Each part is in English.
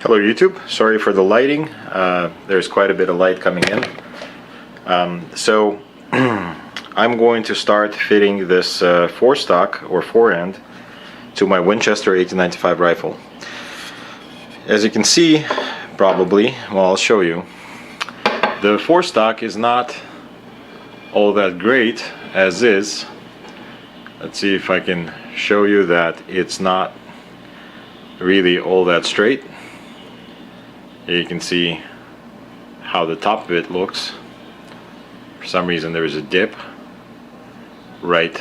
Hello YouTube, sorry for the lighting. There's quite a bit of light coming in. So I'm going to start fitting this forestock or forend to my Winchester 1895 rifle. As you can see, probably, well, I'll show you. The forestock is not all that great as is. Let's see if I can show you that it's not really all that straight. You can see how the top of it looks. For some reason there is a dip right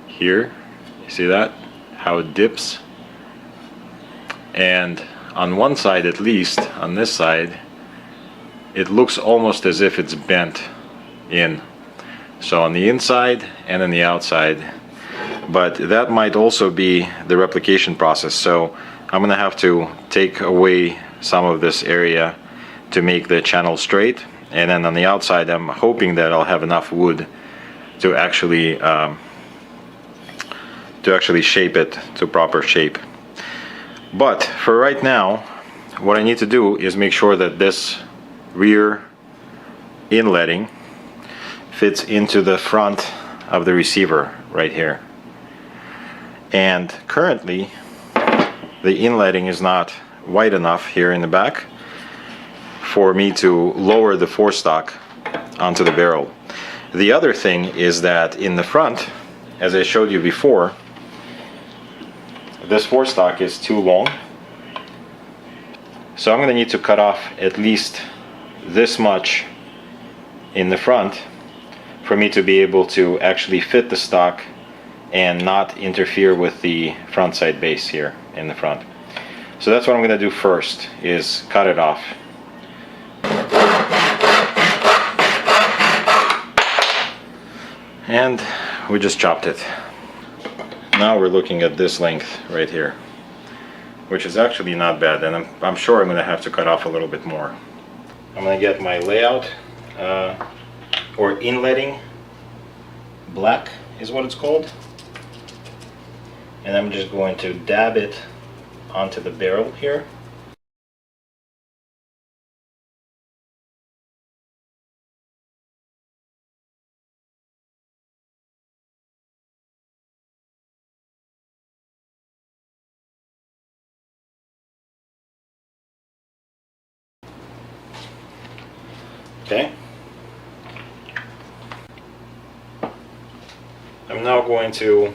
here. You see that? How it dips. And on one side, at least, on this side, it looks almost as if it's bent in. So on the inside and on the outside. But that might also be the replication process. So I'm gonna have to take away some of this area to make the channel straight, and then on the outside I'm hoping that I'll have enough wood to actually shape it to proper shape. But for right now, what I need to do is make sure that this rear inletting fits into the front of the receiver right here. And currently the inletting is not wide enough here in the back for me to lower the forestock onto the barrel. The other thing is that in the front, as I showed you before, this forestock is too long. So I'm going to need to cut off at least this much in the front for me to be able to actually fit the stock and not interfere with the front side base here in the front. So that's what I'm going to do first, is cut it off. And we just chopped it. Now we're looking at this length right here, which is actually not bad, and I'm sure I'm going to have to cut off a little bit more. I'm going to get my layout, or inletting black is what it's called, and I'm just going to dab it onto the barrel here. Okay. I'm now going to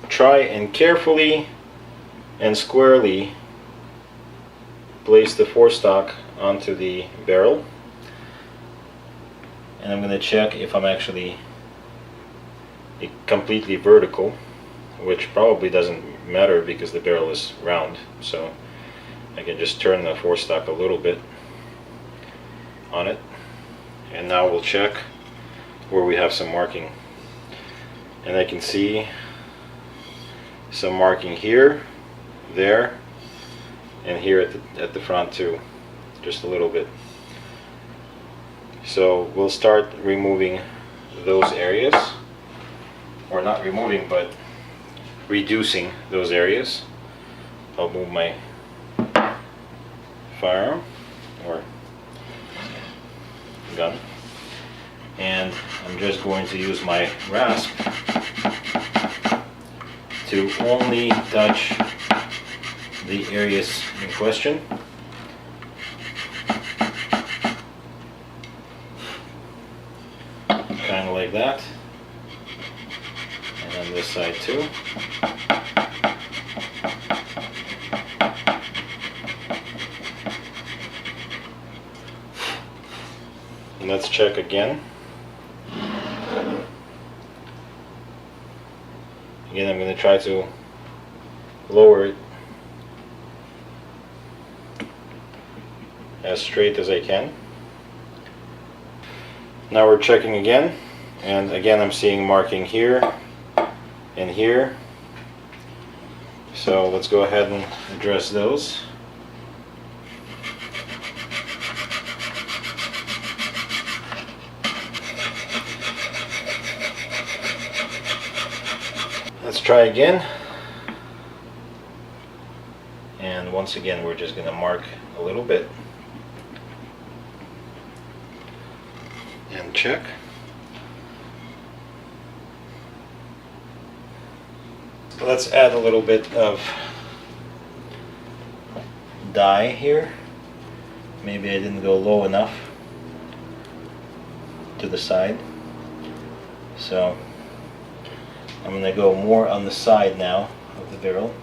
try and carefully and squarely place the forestock onto the barrel, and I'm going to check if I'm actually completely vertical, which probably doesn't matter because the barrel is round, so I can just turn the forestock a little bit on it, and now we'll check where we have some marking, and I can see some marking here, there, and here at the front too, just a little bit. So we'll start removing those areas, or not removing, but reducing those areas. I'll move my firearm or gun, and I'm just going to use my rasp to only touch the areas in question. Kind of like that. And then this side too. And let's check again. Again, I'm going to try to lower it as straight as I can. Now we're checking again, and again I'm seeing marking here and here. So let's go ahead and address those. Let's try again. And And once again, we're just going to mark a little bit and check. Let's add a little bit of dye here. Maybe I didn't go low enough to the side, so I'm going to go more on the side now of the barrel.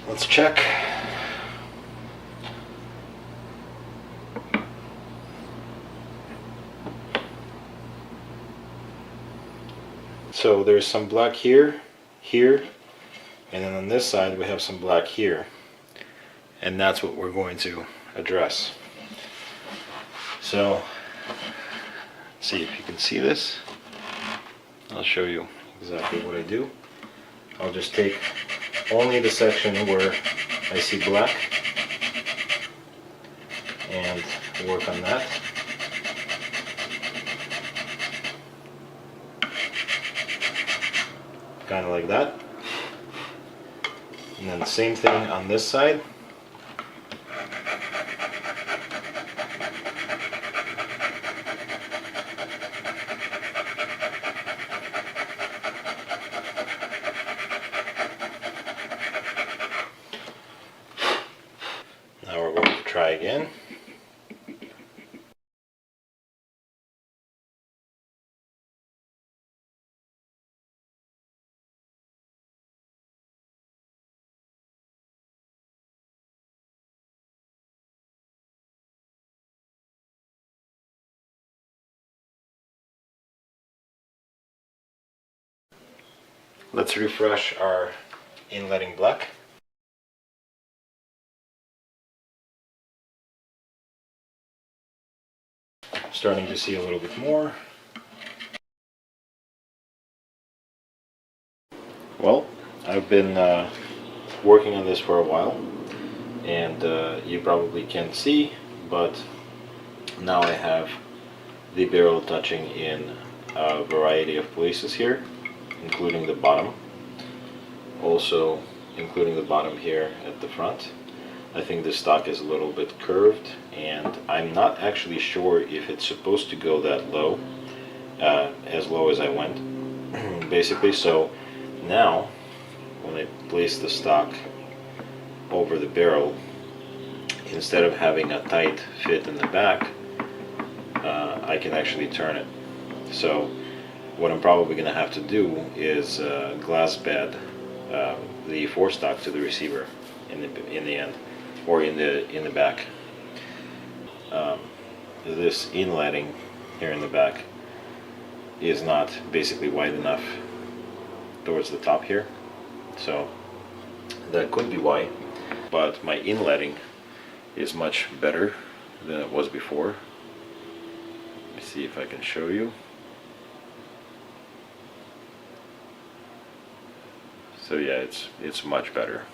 Let's check. So there's some black here, here, and then on this side we have some black here. And that's what we're going to address. So, see if you can see this. I'll show you exactly what I do. I'll just take only the section where I see black and work on that. Kind of like that. And then the same thing on this side. Now we're going to try again. Let's refresh our inletting black. I'm starting to see a little bit more. Well, I've been working on this for a while, and you probably can't see, but now I have the barrel touching in a variety of places here, including the bottom, also including the bottom here at the front. I think the stock is a little bit curved, and I'm not actually sure if it's supposed to go that low, as low as I went, basically. So now, when I place the stock over the barrel, instead of having a tight fit in the back, I can actually turn it. So what I'm probably going to have to do is glass bed the forestock to the receiver in the end, or in the back. This inletting here in the back is not basically wide enough towards the top here, so that could be why. But my inletting is much better than it was before. Let me see if I can show you. So yeah, it's much better,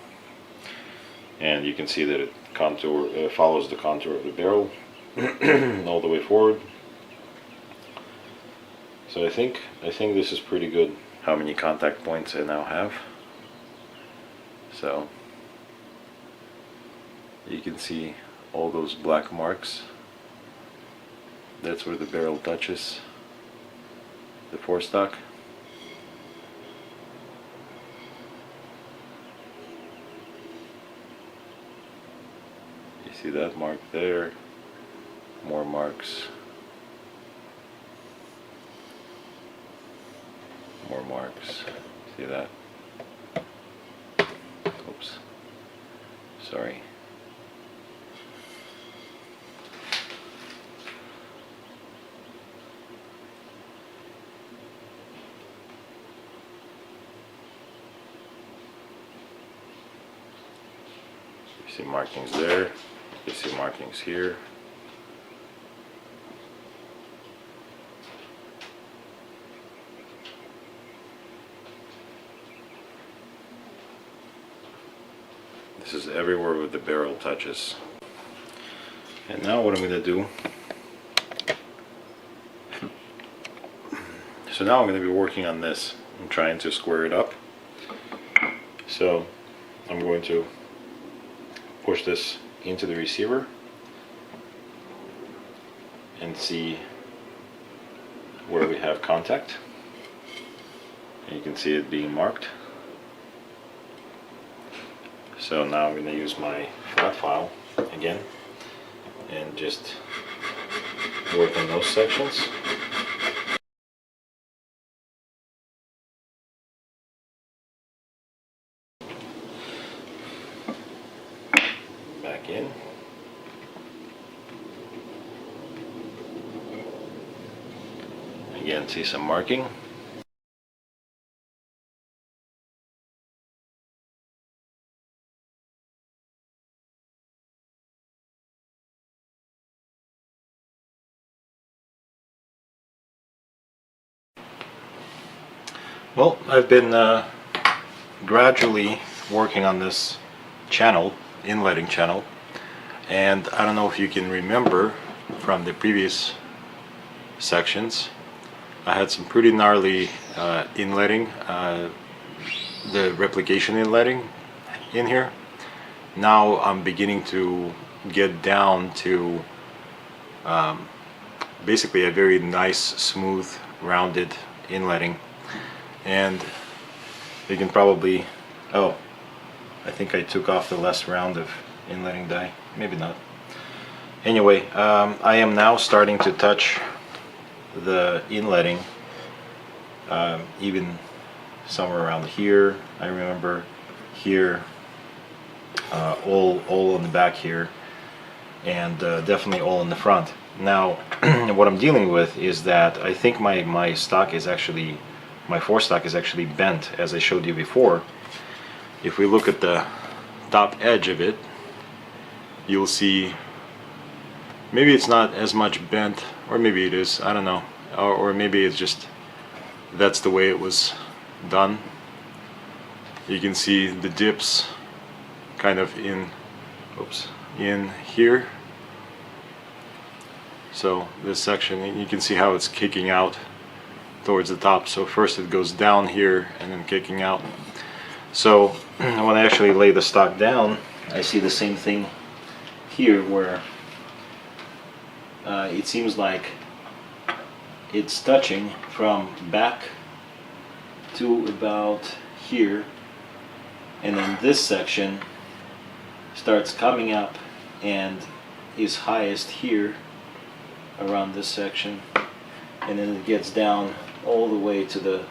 and you can see that it follows the contour of the barrel all the way forward. So I think this is pretty good. How many contact points I now have? So you can see all those black marks. That's where the barrel touches the forestock. You see that mark there? More marks. More marks. See that? Oops. Sorry. You see markings there. You see markings here. This is everywhere where the barrel touches. And now what I'm going to do So now I'm going to be working on this. I'm trying to square it up. So I'm going to push this into the receiver and see where we have contact. And you can see it being marked. So now I'm going to use my flat file again and just work on those sections. Back in. Again, see some marking. Well, I've been gradually working on this channel, inletting channel, and I don't know if you can remember from the previous sections, I had some pretty gnarly inletting, the replication inletting in here. Now I'm beginning to get down to basically a very nice, smooth, rounded inletting. And you can probably, oh, I think I took off the last round of inletting die, maybe not. Anyway, I am now starting to touch the inletting, even somewhere around here, I remember here, all on the back here, and definitely all in the front. Now, what I'm dealing with is that I think my stock is actually, my forestock is actually bent, as I showed you before. If we look at the top edge of it, you'll see maybe it's not as much bent, or maybe it is, I don't know, or maybe it's just that's the way it was done. You can see the dips kind of in, oops, in here. So this section, you can see how it's kicking out towards the top. So first it goes down here and then kicking out. So when I actually lay the stock down, I see the same thing here, where it seems like it's touching from back to about here, and then this section starts coming up and is highest here around this section, and then it gets down all the way to the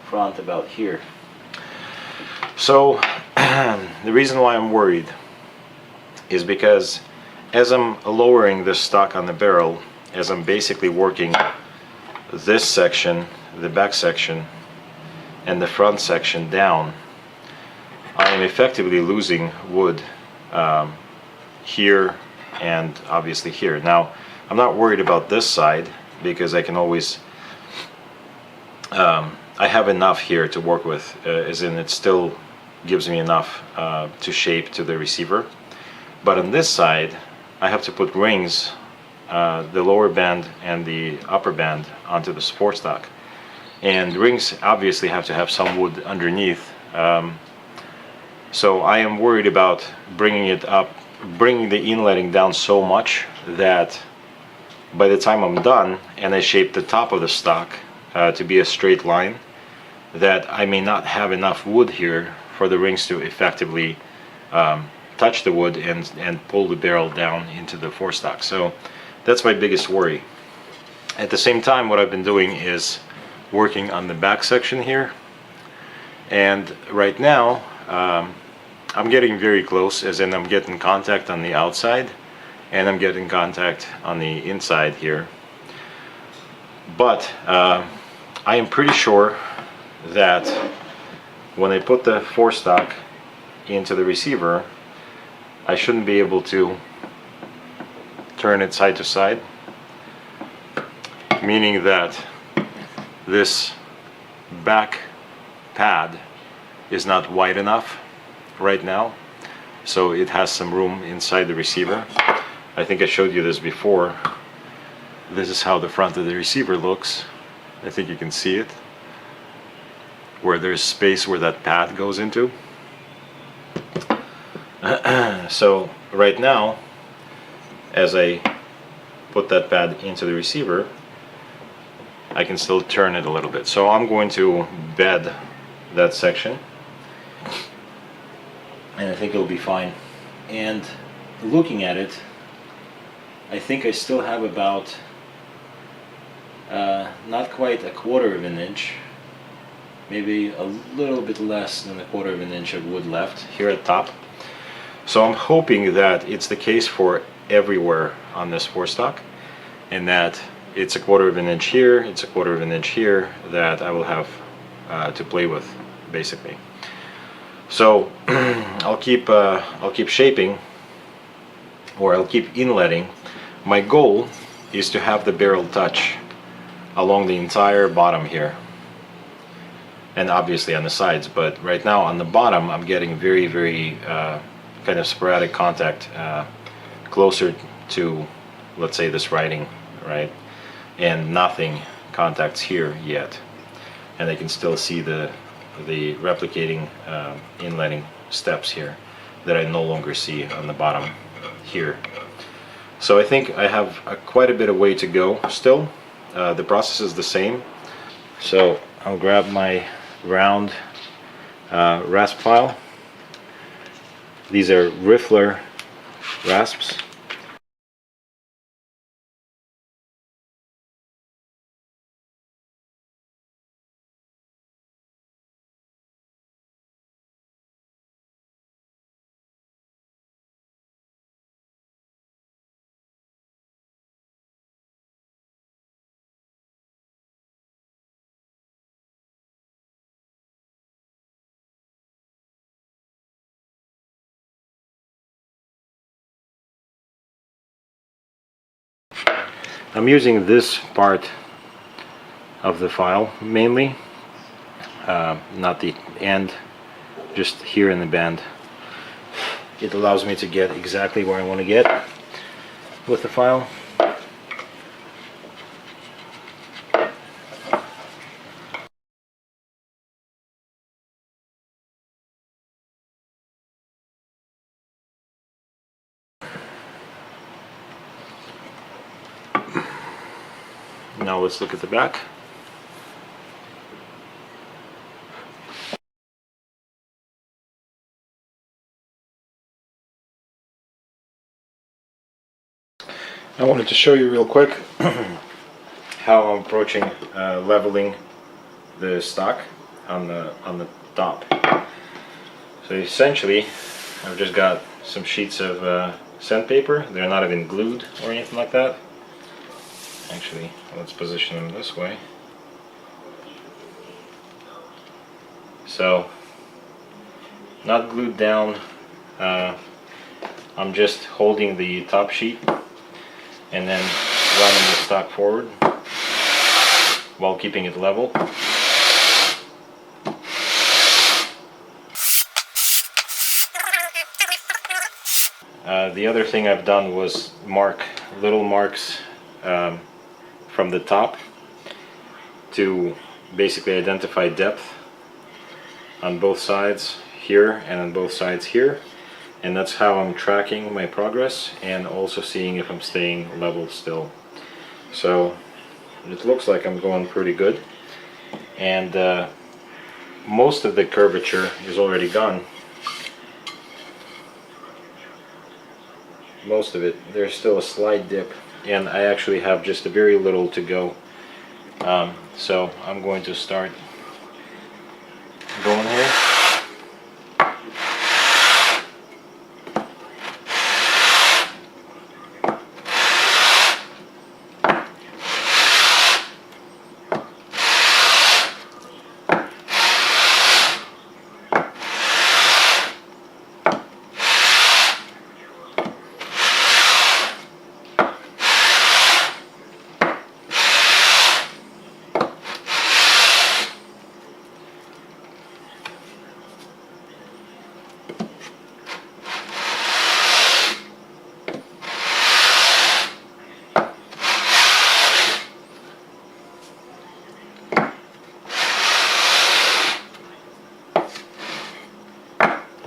front about here. So the reason why I'm worried is because as I'm lowering this stock on the barrel, as I'm basically working this section, the back section, and the front section down, I am effectively losing wood here and obviously here. Now, I'm not worried about this side because I can always, I have enough here to work with, as in it still gives me enough to shape to the receiver. But on this side, I have to put rings, the lower band and the upper band, onto the forestock. And rings obviously have to have some wood underneath. So I am worried about bringing it up, bringing the inletting down so much that by the time I'm done and I shape the top of the stock to be a straight line, that I may not have enough wood here for the rings to effectively touch the wood and pull the barrel down into the forestock. So that's my biggest worry. At the same time, what I've been doing is working on the back section here, and right now I'm getting very close, as in I'm getting contact on the outside and I'm getting contact on the inside here. But I am pretty sure that when I put the forestock into the receiver, I shouldn't be able to turn it side to side, meaning that this back pad is not wide enough right now, so it has some room inside the receiver. I think I showed you this before. This is how the front of the receiver looks, I think you can see it, where there's space where that pad goes into. So right now, as I put that pad into the receiver, I can still turn it a little bit. So I'm going to bed that section, and I think it'll be fine. And looking at it, I think I still have about not quite a quarter of an inch, maybe a little bit less than a quarter of an inch of wood left here at top. So I'm hoping that it's the case for everywhere on this forestock, and that it's a quarter of an inch here, it's a quarter of an inch here, that I will have to play with, basically. So I'll keep shaping, or I'll keep inletting. My goal is to have the barrel touch along the entire bottom here, and obviously on the sides, but right now on the bottom I'm getting very kind of sporadic contact closer to, let's say, this writing, right, and nothing contacts here yet, and I can still see the replicating inletting steps here that I no longer see on the bottom here. So I think I have quite a bit of way to go still. The process is the same. So I'll grab my round rasp file. These are Riffler rasps. I'm using this part of the file mainly, not the end, just here in the bend. It allows me to get exactly where I want to get with the file. Now let's look at the back. I wanted to show you real quick how I'm approaching leveling the stock on the top. So essentially, I've just got some sheets of sandpaper. They're not even glued or anything like that. Actually, let's position them this way. So, not glued down. I'm just holding the top sheet and then running the stock forward while keeping it level. The other thing I've done was mark little marks from the top to basically identify depth on both sides here and on both sides here, and that's how I'm tracking my progress and also seeing if I'm staying level still. So it looks like I'm going pretty good, and most of the curvature is already gone. Most of it. There's still a slight dip, and I actually have just a very little to go. So I'm going to start going here.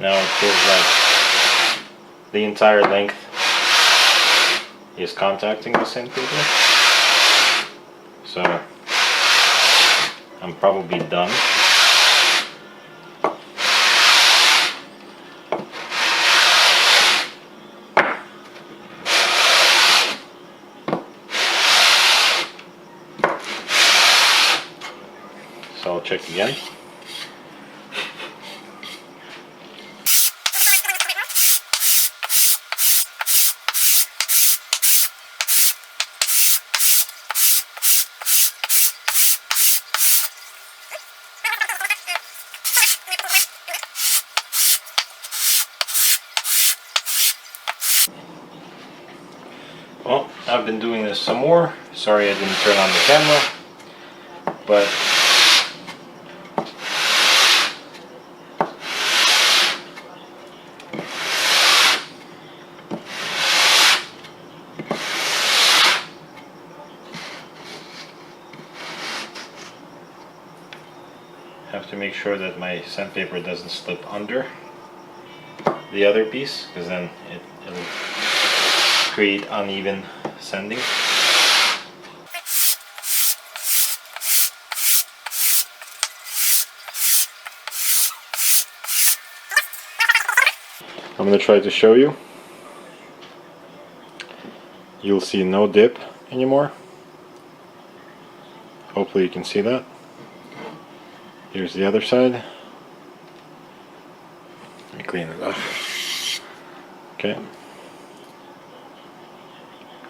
Now it feels like the entire length is contacting the sandpaper. So I'm probably done. So I'll check again. Well, I've been doing this some more. Sorry I didn't turn on the camera, but have to make sure that my sandpaper doesn't slip under the other piece, because then it'll create uneven sanding. I'm going to try to show you. You'll see no dip anymore. Hopefully you can see that. Here's the other side. Let me clean it up. Okay.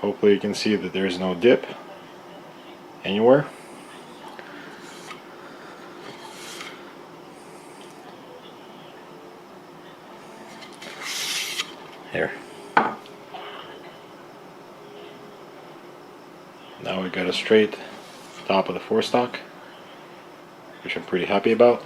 Hopefully you can see that there's no dip anywhere. Here. Now we got a straight top of the forestock, which I'm pretty happy about.